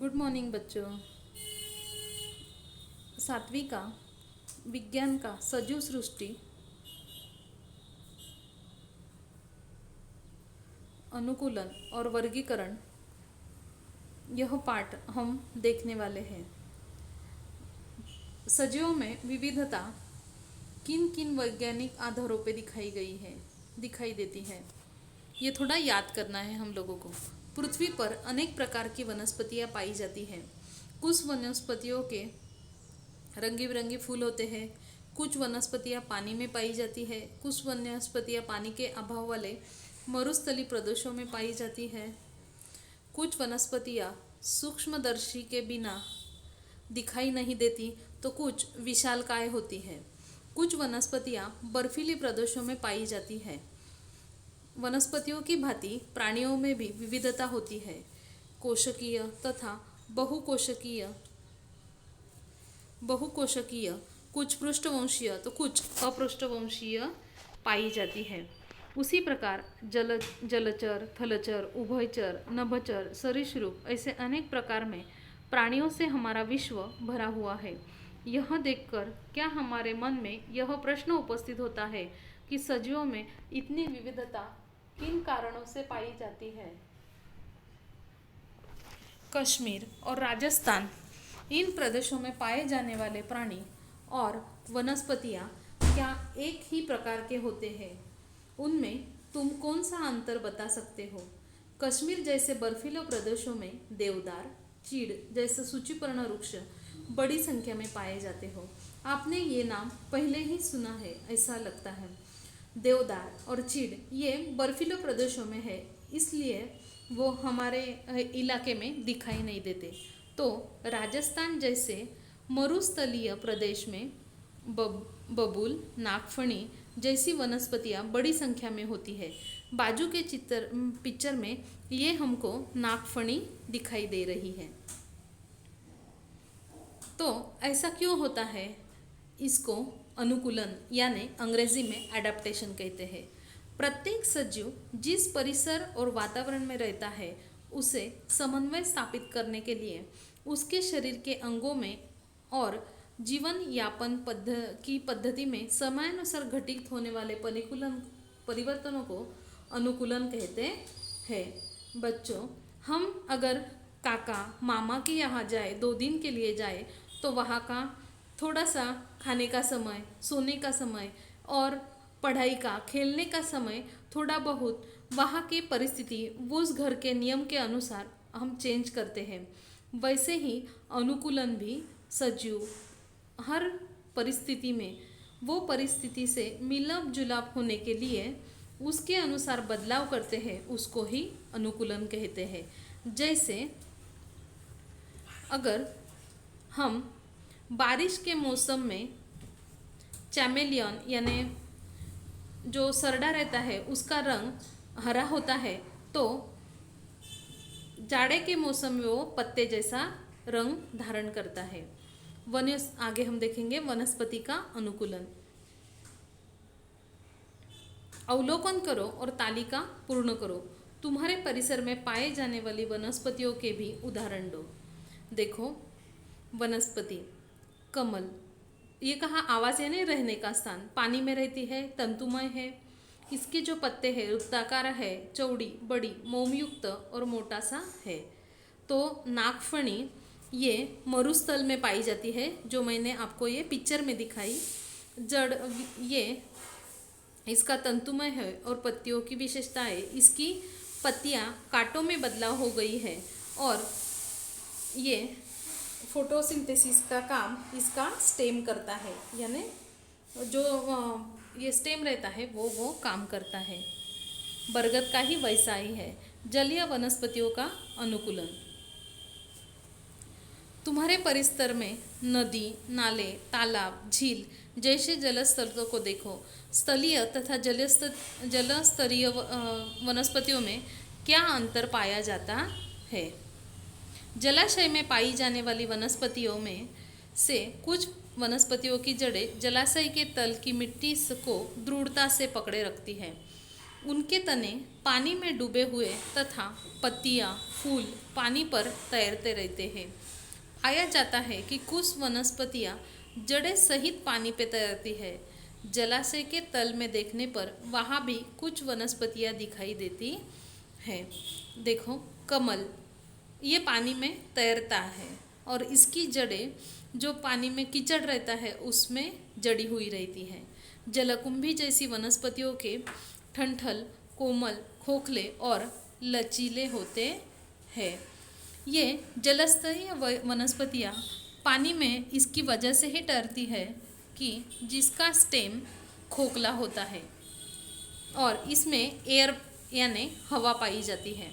Good morning बच्चों। सातवीं का विज्ञान का सजीव सृष्टि अनुकूलन और वर्गीकरण, यह पाठ हम देखने वाले हैं। सजीवों में विविधता किन किन वैज्ञानिक आधारों पे दिखाई देती है, ये थोड़ा याद करना है हम लोगों को। पृथ्वी पर अनेक प्रकार की वनस्पतियाँ पाई जाती हैं। कुछ वनस्पतियों के रंगी बिरंगे फूल होते हैं, कुछ वनस्पतियाँ पानी में पाई जाती है, कुछ वनस्पतियाँ पानी के अभाव वाले मरुस्थलीय प्रदेशों में पाई जाती है, कुछ वनस्पतियाँ सूक्ष्मदर्शी के बिना दिखाई नहीं देती तो कुछ विशालकाय होती है। कुछ वनस्पतियाँ बर्फीले प्रदेशों में पाई जाती है। वनस्पतियों की भांति प्राणियों में भी विविधता होती है, कोशिकीय तथा बहुकोशिकीय, कुछ पृष्ठवंशीय तो कुछ अपृष्ठवंशीय पाई जाती है। उसी प्रकार जलचर, थलचर, उभयचर, नभचर, सरीसृप ऐसे अनेक प्रकार में प्राणियों से हमारा विश्व भरा हुआ है। यह देखकर क्या हमारे मन में यह प्रश्न उपस्थित होता है कि सजीवों में इतनी विविधता किन कारणों से पाई जाती है। कश्मीर और राजस्थान, इन प्रदेशों में पाए जाने वाले प्राणी और वनस्पतियाँ क्या एक ही प्रकार के होते हैं? उनमें तुम कौन सा अंतर बता सकते हो? कश्मीर जैसे बर्फीले प्रदेशों में देवदार, चीड़ जैसे सूचिपर्ण वृक्ष बड़ी संख्या में पाए जाते हो। आपने ये नाम पहले ही सुना है ऐसा लगता है। देवदार और चीड़ ये बर्फीले प्रदेशों में है, इसलिए वो हमारे इलाके में दिखाई नहीं देते। तो राजस्थान जैसे मरुस्थलीय प्रदेश में बबूल, नागफनी जैसी वनस्पतियाँ बड़ी संख्या में होती है। बाजू के पिक्चर में ये हमको नागफनी दिखाई दे रही है। तो ऐसा क्यों होता है? इसको अनुकूलन यानी अंग्रेजी में एडाप्टेशन कहते हैं। प्रत्येक सजीव जिस परिसर और वातावरण में रहता है उसे समन्वय स्थापित करने के लिए उसके शरीर के अंगों में और जीवन यापन की पद्धति में समयानुसार घटित होने वाले परिवर्तनों को अनुकूलन कहते हैं। बच्चों, हम अगर काका मामा के यहाँ जाए, 2 दिन के लिए जाए, तो वहाँ का थोड़ा सा खाने का समय, सोने का समय और पढ़ाई का, खेलने का समय थोड़ा बहुत वहाँ की परिस्थिति, उस घर के नियम के अनुसार हम चेंज करते हैं। वैसे ही अनुकूलन भी सजीव हर परिस्थिति में वो परिस्थिति से मिलाप जुलाप होने के लिए उसके अनुसार बदलाव करते हैं, उसको ही अनुकूलन कहते हैं। जैसे अगर हम बारिश के मौसम में चैमेलियन यानी जो सरडा रहता है उसका रंग हरा होता है, तो जाड़े के मौसम में वो पत्ते जैसा रंग धारण करता है। आगे हम देखेंगे वनस्पति का अनुकूलन। अवलोकन करो और तालिका पूर्ण करो। तुम्हारे परिसर में पाए जाने वाली वनस्पतियों के भी उदाहरण दो। देखो, वनस्पति कमल, ये कहाँ आवास यानी रहने का स्थान, पानी में रहती है, तंतुमय है। इसके जो पत्ते हैं वृत्ताकार है, चौड़ी, बड़ी, मोमयुक्त और मोटा सा है। तो नागफनी ये मरुस्थल में पाई जाती है, जो मैंने आपको ये पिक्चर में दिखाई। जड़ ये इसका तंतुमय है और पत्तियों की विशेषता है, इसकी पत्तियाँ कांटों में बदलाव हो गई है और ये फोटोसिंथेसिस का काम इसका स्टेम करता है, यानी जो ये स्टेम रहता है वो काम करता है। बरगद का ही वैसा ही है। जलीय वनस्पतियों का अनुकूलन। तुम्हारे परिसर में नदी, नाले, तालाब, झील जैसे जलस्रोतों को देखो। स्थलीय तथा जलस्तरीय वनस्पतियों में क्या अंतर पाया जाता है? जलाशय में पाई जाने वाली वनस्पतियों में से कुछ वनस्पतियों की जड़ें जलाशय के तल की मिट्टी को दृढ़ता से पकड़े रखती है। उनके तने पानी में डूबे हुए तथा पत्तियां, फूल पानी पर तैरते रहते हैं। पाया जाता है कि कुछ वनस्पतियां जड़ें सहित पानी पे तैरती है। जलाशय के तल में देखने पर वहाँ भी कुछ वनस्पतियां दिखाई देती है। देखो, कमल ये पानी में तैरता है और इसकी जड़ें जो पानी में कीचड़ रहता है उसमें जड़ी हुई रहती है। जलकुंभी जैसी वनस्पतियों के ठंठल, कोमल, खोखले और लचीले होते हैं। ये जलस्तरीय वनस्पतियाँ पानी में इसकी वजह से ही तैरती है कि जिसका स्टेम खोखला होता है और इसमें एयर यानी हवा पाई जाती है।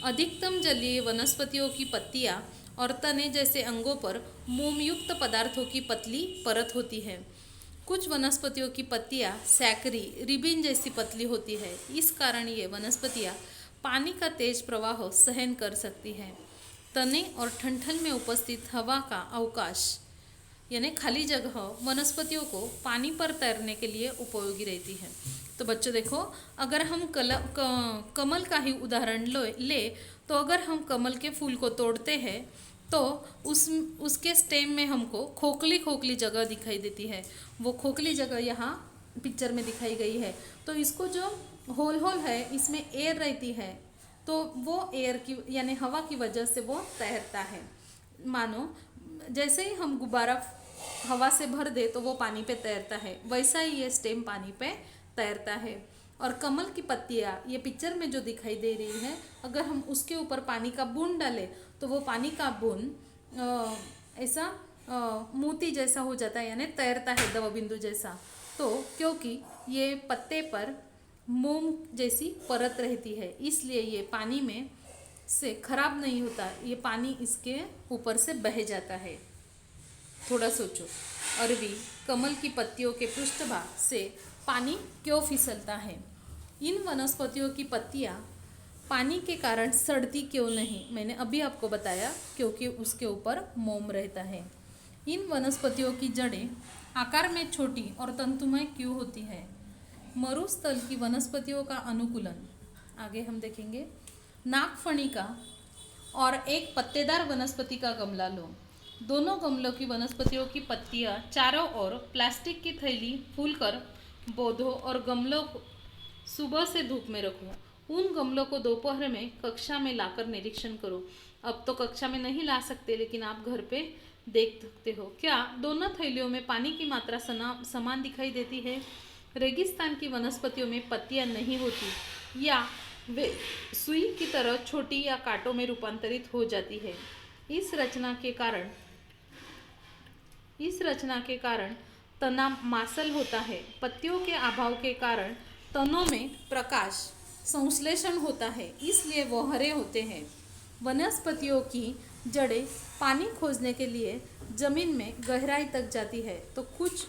अधिकतम जलीय वनस्पतियों की पत्तियां और तने जैसे अंगों पर मोमयुक्त पदार्थों की पतली परत होती है। कुछ वनस्पतियों की पत्तियां सैकरी, रिबिन जैसी पतली होती है। इस कारण ये वनस्पतियां पानी का तेज प्रवाह सहन कर सकती है। तने और ठंठल में उपस्थित हवा का अवकाश यानी खाली जगह वनस्पतियों को पानी पर तैरने के लिए उपयोगी रहती है। तो बच्चों देखो, अगर हम कमल का ही उदाहरण ले तो अगर हम कमल के फूल को तोड़ते हैं तो उसके स्टेम में हमको खोखली खोखली जगह दिखाई देती है। वो खोखली जगह यहाँ पिक्चर में दिखाई गई है। तो इसको जो होल है इसमें एयर रहती है, तो वो एयर की यानी हवा की वजह से वो तैरता है। मानो जैसे ही हम गुब्बारा हवा से भर दे तो वो पानी पे तैरता है, वैसा ही ये स्टेम पानी पे तैरता है। और कमल की पत्तियाँ ये पिक्चर में जो दिखाई दे रही है, अगर हम उसके ऊपर पानी का बूंद डालें तो वो पानी का बूंद ऐसा मोती जैसा हो जाता है, यानी तैरता है दवा बिंदु जैसा। तो क्योंकि ये पत्ते पर मोम जैसी परत रहती है, इसलिए ये पानी में से खराब नहीं होता, ये पानी इसके ऊपर से बह जाता है। थोड़ा सोचो, अरवी कमल की पत्तियों के पृष्ठभाग से पानी क्यों फिसलता है? इन वनस्पतियों की पत्तियां पानी के कारण सड़ती क्यों नहीं? मैंने अभी आपको बताया, क्योंकि उसके ऊपर मोम रहता है। इन वनस्पतियों की जड़ें आकार में छोटी और तंतुमय क्यों होती है? मरुस्थल की वनस्पतियों का अनुकूलन आगे हम देखेंगे। नागफनी का और एक पत्तेदार वनस्पति का गमला लो। दोनों गमलों की वनस्पतियों की पत्तियां चारों ओर प्लास्टिक की थैली फूलकर बोधो और गमलों को सुबह से धूप में रखो। उन गमलों को दोपहर में कक्षा में लाकर निरीक्षण करो। अब तो कक्षा में नहीं ला सकते, लेकिन आप घर पे देख सकते हो। क्या दोनों थैलियों में पानी की मात्रा समान दिखाई देती है? रेगिस्तान की वनस्पतियों में पत्तियां नहीं होती या वे सुई की तरह छोटी या कांटों में रूपांतरित हो जाती है। इस रचना के कारण तना मांसल होता है। पत्तियों के अभाव के कारण तनों में प्रकाश संश्लेषण होता है, इसलिए वो हरे होते हैं। वनस्पतियों की जड़ें पानी खोजने के लिए जमीन में गहराई तक जाती है, तो कुछ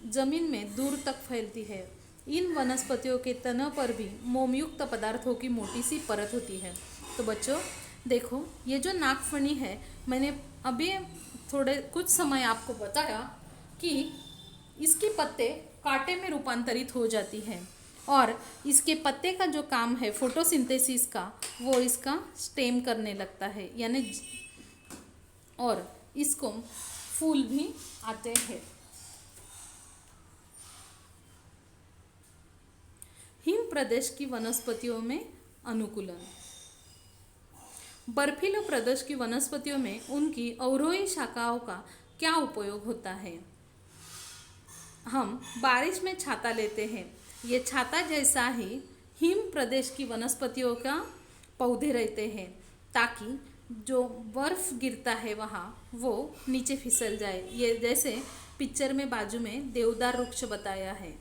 जमीन में दूर तक फैलती है। इन वनस्पतियों के तनों पर भी मोमयुक्त पदार्थों की मोटी सी परत होती है। तो बच्चों देखो, ये जो नागफनी है, मैंने अभी थोड़े कुछ समय आपको बताया कि इसके पत्ते कांटे में रूपांतरित हो जाती है और इसके पत्ते का जो काम है फोटोसिंथेसिस का, वो इसका स्टेम करने लगता है, यानी और इसको फूल भी आते हैं। हिम प्रदेश की वनस्पतियों में अनुकूलन। बर्फीले प्रदेश की वनस्पतियों में उनकी अवरोही शाखाओं का क्या उपयोग होता है? हम बारिश में छाता लेते हैं, ये छाता जैसा ही हिम प्रदेश की वनस्पतियों का पौधे रहते हैं, ताकि जो बर्फ गिरता है वहाँ वो नीचे फिसल जाए। ये जैसे पिक्चर में बाजू में देवदार वृक्ष बताया है।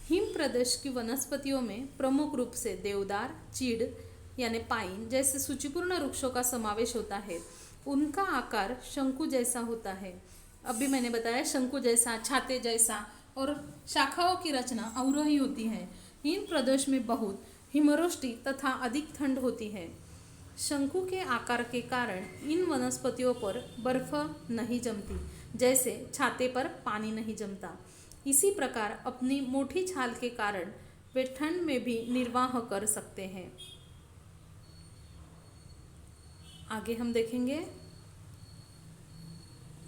हिम प्रदेश की वनस्पतियों में प्रमुख रूप से देवदार, चीड़ यानी पाइन जैसे सूचिपूर्ण वृक्षों का समावेश होता है। उनका आकार शंकु जैसा होता है। अभी मैंने बताया शंकु जैसा, छाते जैसा, और शाखाओं की रचना अवरोही होती है। इन प्रदेश में बहुत हिमवृष्टि तथा अधिक ठंड होती है। शंकु के आकार के कारण इन वनस्पतियों पर बर्फ नहीं जमती, जैसे छाते पर पानी नहीं जमता। इसी प्रकार अपनी मोटी छाल के कारण वे ठंड में भी निर्वाह कर सकते हैं। आगे हम देखेंगे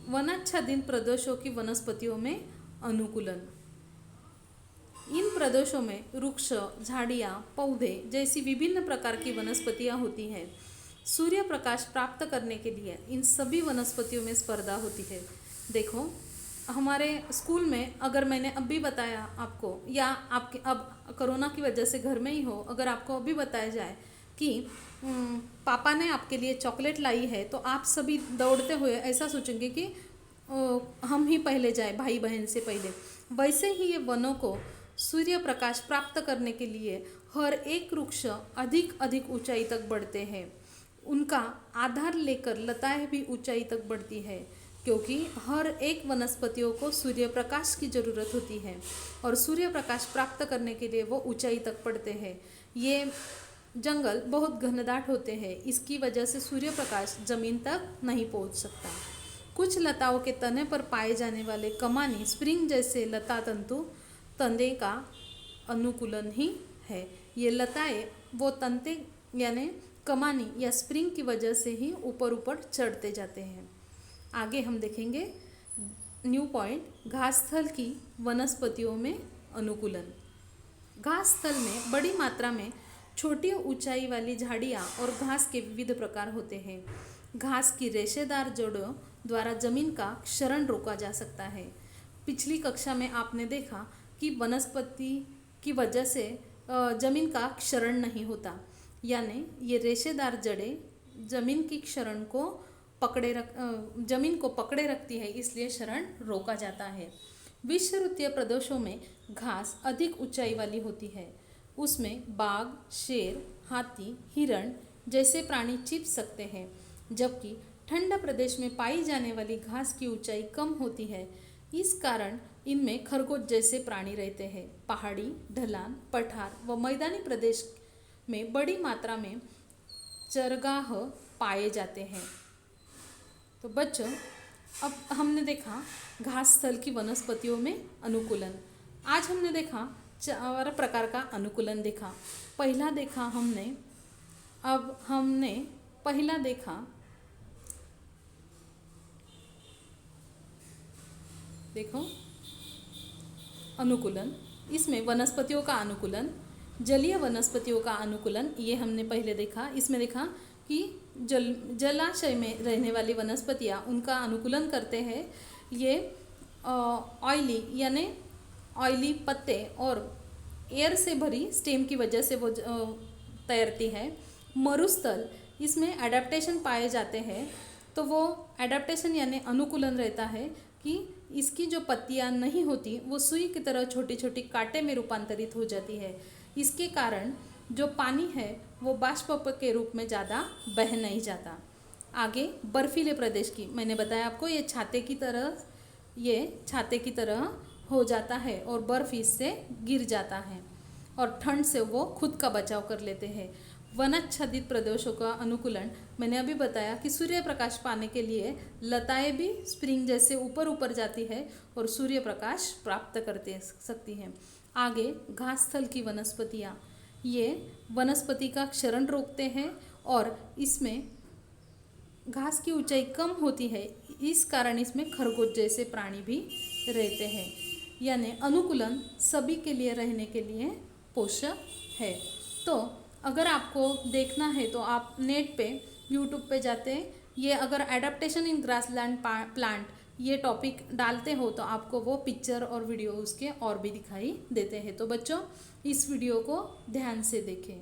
वनाच्छादित प्रदेशों की वनस्पतियों में अनुकूलन। इन प्रदेशों में वृक्ष, झाड़ियाँ, पौधे जैसी विभिन्न प्रकार की वनस्पतियाँ होती हैं। सूर्य प्रकाश प्राप्त करने के लिए इन सभी वनस्पतियों में स्पर्धा होती है। देखो, हमारे स्कूल में अगर मैंने अभी बताया आपको, या आपके अब कोरोना की वजह से घर में ही हो, अगर आपको अभी बताया जाए कि पापा ने आपके लिए चॉकलेट लाई है, तो आप सभी दौड़ते हुए ऐसा सोचेंगे कि हम ही पहले जाए, भाई बहन से पहले। वैसे ही ये वनों को सूर्य प्रकाश प्राप्त करने के लिए हर एक वृक्ष अधिक अधिक ऊंचाई तक बढ़ते हैं। उनका आधार लेकर लताएं भी ऊंचाई तक बढ़ती है, क्योंकि हर एक वनस्पतियों को सूर्य प्रकाश की ज़रूरत होती है और सूर्य प्रकाश प्राप्त करने के लिए वो ऊंचाई तक बढ़ते हैं। ये जंगल बहुत घनदाट होते हैं, इसकी वजह से सूर्य प्रकाश जमीन तक नहीं पहुंच सकता। कुछ लताओं के तने पर पाए जाने वाले कमानी, स्प्रिंग जैसे लता तंतु तने का अनुकूलन ही है। ये लताएं वो तंते यानी कमानी या स्प्रिंग की वजह से ही ऊपर ऊपर चढ़ते जाते हैं। आगे हम देखेंगे न्यू पॉइंट, घास स्थल की वनस्पतियों में अनुकूलन। घास स्थल में बड़ी मात्रा में छोटी ऊंचाई वाली झाड़ियाँ और घास के विविध प्रकार होते हैं। घास की रेशेदार जड़ों द्वारा जमीन का क्षरण रोका जा सकता है। पिछली कक्षा में आपने देखा कि वनस्पति की वजह से जमीन का क्षरण नहीं होता, यानी ये रेशेदार जड़ें जमीन की क्षरण को जमीन को पकड़े रखती है, इसलिए क्षरण रोका जाता है। विषुवतीय प्रदेशों में घास अधिक ऊंचाई वाली होती है। उसमें बाघ, शेर, हाथी, हिरण जैसे प्राणी छिप सकते हैं, जबकि ठंडा प्रदेश में पाई जाने वाली घास की ऊंचाई कम होती है। इस कारण इनमें खरगोश जैसे प्राणी रहते हैं। पहाड़ी, ढलान, पठार व मैदानी प्रदेश में बड़ी मात्रा में चरगाह पाए जाते हैं। तो बच्चों, अब हमने देखा घास स्थल की वनस्पतियों में अनुकूलन। आज हमने देखा 4 प्रकार का अनुकूलन देखा। पहला देखा हमने पहला देखा देखो अनुकूलन। इसमें वनस्पतियों का अनुकूलन, जलीय वनस्पतियों का अनुकूलन, ये हमने पहले देखा। इसमें देखा कि जलाशय में रहने वाली वनस्पतियाँ उनका अनुकूलन करते हैं। ये ऑयली यानी ऑयली पत्ते और एयर से भरी स्टेम की वजह से वो तैरती है। मरुस्थल, इसमें एडेप्टेशन पाए जाते हैं, तो वो एडेप्टेशन यानी अनुकूलन रहता है कि इसकी जो पत्तियां नहीं होती वो सुई की तरह छोटी छोटी कांटे में रूपांतरित हो जाती है। इसके कारण जो पानी है वो बाष्प के रूप में ज़्यादा बह नहीं जाता। आगे बर्फीले प्रदेश की मैंने बताया आपको, ये छाते की तरह हो जाता है और बर्फ इससे गिर जाता है और ठंड से वो खुद का बचाव कर लेते हैं। वनाच्छादित प्रदेशों का अनुकूलन मैंने अभी बताया कि सूर्य प्रकाश पाने के लिए लताएं भी स्प्रिंग जैसे ऊपर ऊपर जाती है और सूर्य प्रकाश प्राप्त करते सकती हैं। आगे घास स्थल की वनस्पतियाँ, ये वनस्पति का क्षरण रोकते हैं और इसमें घास की ऊंचाई कम होती है, इस कारण इसमें खरगोश जैसे प्राणी भी रहते हैं। यानी अनुकूलन सभी के लिए रहने के लिए पोषक है। तो अगर आपको देखना है तो आप नेट पे यूट्यूब पे जाते हैं, ये अगर एडाप्टेशन इन ग्रासलैंड प्लांट ये टॉपिक डालते हो तो आपको वो पिक्चर और वीडियो उसके और भी दिखाई देते हैं। तो बच्चों, इस वीडियो को ध्यान से देखें।